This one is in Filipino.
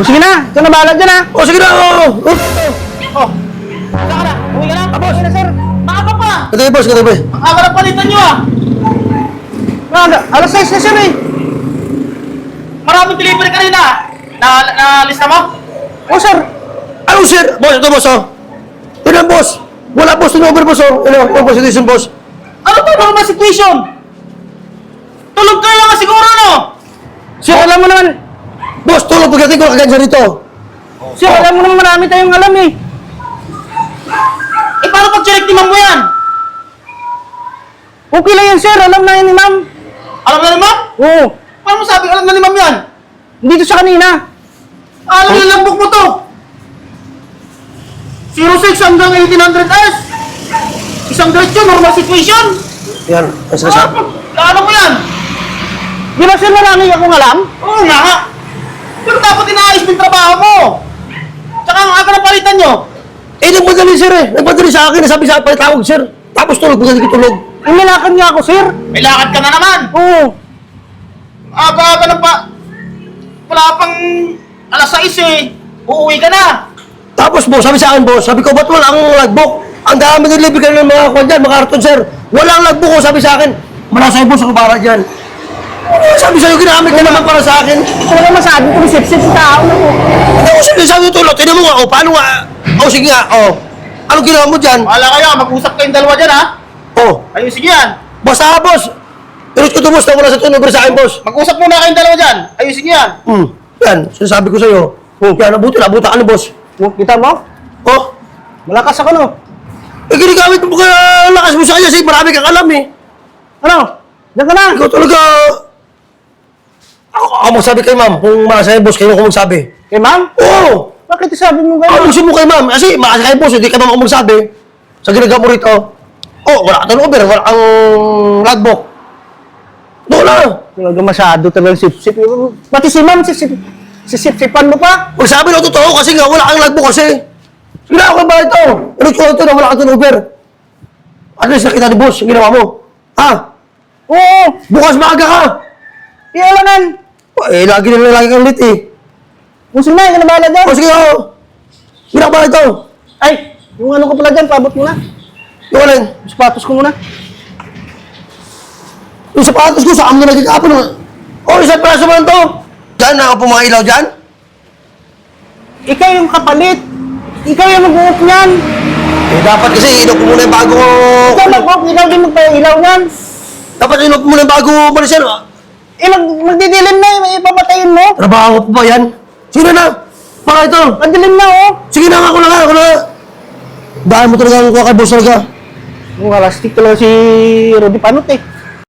O sige na, ito na bahala dyan ha. O sige na, Oh, saan ka na? Uwi ka na? Tapos. Uwi na sir. Maaga pa. Katabi, boss, katabi. Ang aga na palitan nyo ah. Maaga, alas 6 na sir eh. Maraming delivery kanina. Na-lista mo? O sir. Ano, sir? Boss, ito, boss, oh. Tignan, boss. Wala, boss, turnover, boss, oh. Ano, boss, situation, boss. Ano to normal situation? Tulog kayo lang siguro no? Sir, alam mo naman. Boss, tulog pagdating ko kagad siya rito. Sir, alam mo naman marami tayong alam eh. Eh, paano pag-check ni ma'am mo yan? Okay lang yan, sir. Alam na yan ni ma'am. Alam na ni ma'am? Oo. Paano mo sabi alam na ni ma'am yan? Dito sa kanina. Alam na lang book mo to. 06 hanggang 1800S. Isang diretso, normal situation. Yan, ang sinasabi. Ano mo yan? Di ba, sir, marami akong alam? Oo nga. Pero dapat inaayos mo yung trabaho mo. Tsaka ang aga na palitan nyo. Eh, nagpadali, sir, eh. Nagpadali sa akin, sabi sa akin, tawag, sir. Tapos tulog, pagdating ko tulog. Inilakad nga ako, sir. May lakad ka na naman. Oo. Aga-aga na pa. Wala pang alas 6 eh. Uuwi ka na. Tapos, boss, sabi sa akin, boss, sabi ko, ba't wala ang logbook? Ang dami nilibre ka ng mga kwan dyan, mga karton, sir. Walang logbook ko, sabi sa akin. Wala sa'yo, boss, ako para dyan. Sabi sa'yo, ginamit ka naman para sa akin. Wala masabi kung sip-sip yung tao na po. Hindi ko sabi tulog. Tignan mo nga, o, paano nga? O, sige nga, o. Anong ginawa mo dyan? Wala kayo, mag-usap kayong dalawa dyan ha. O, Ayun, sige yan. basta, boss. Irot ko to, boss, na wala sa turnover sa akin, boss. Mag-usap muna kayong dalawa dyan. Ayun, sige yan. Yan, sinasabi ko sa'yo. Yan, nabuta ka na, boss. Kita mo? O, Malakas ako no. eh, ginagamit mo kaya lakas mo sa kanya, kasi marami kang alam, eh. Ano? Diyan ka na. Ikaw talaga. Ako magsabi kay ma'am, kung masaya, boss, kayo ako magsabi. Eh, ma'am? Oo! Bakit sabi mo kayo? Ako gusto mo kay ma'am, kasi makasya kay boss, hindi ka ma'am ako magsabi. Sa ginagawa mo rito. Oh, wala ka turnover, wala kang logbook. Doon na. Talaga masyado talagang sip-sip. Pati si ma'am, sip-sipan mo pa. Magsabi na totoo kasi nga wala kang logbook kasi. Sige na ako ba ito? Ano ko ito na wala kang turnover? At least nakita ni boss, yung ginawa mo. Ha? Oo. Bukas maaga ka. Iyalangan. Eh, lagi kang late eh. Gusto na, yung nabala dyan. O sige ako. Sige na ba ito? Ay, yung ano ko pala dyan, paabot mo na. Yung alin? Yung sapatos ko muna. Yung sapatos ko, saan mo na nagkakapon? O, isang praso mo lang to. Diyan na ako pumakilaw dyan? Ikaw yung kapalit. Ikaw yung mag-uot niyan. Eh, dapat kasi inok mo muna yung bago ko. Ikaw mag-uot, ikaw din magpailaw niyan. Dapat inok mo muna yung bago umalis yan. Eh, magdidilim na, may ipapatayin mo. Trabaho ko pa yan. Sige na. Para ito. Madilim na, oh. Sige na nga, ako na nga. Dahil mo talaga ang kakabos talaga. Yung alastik talaga si Rudy Panot, eh.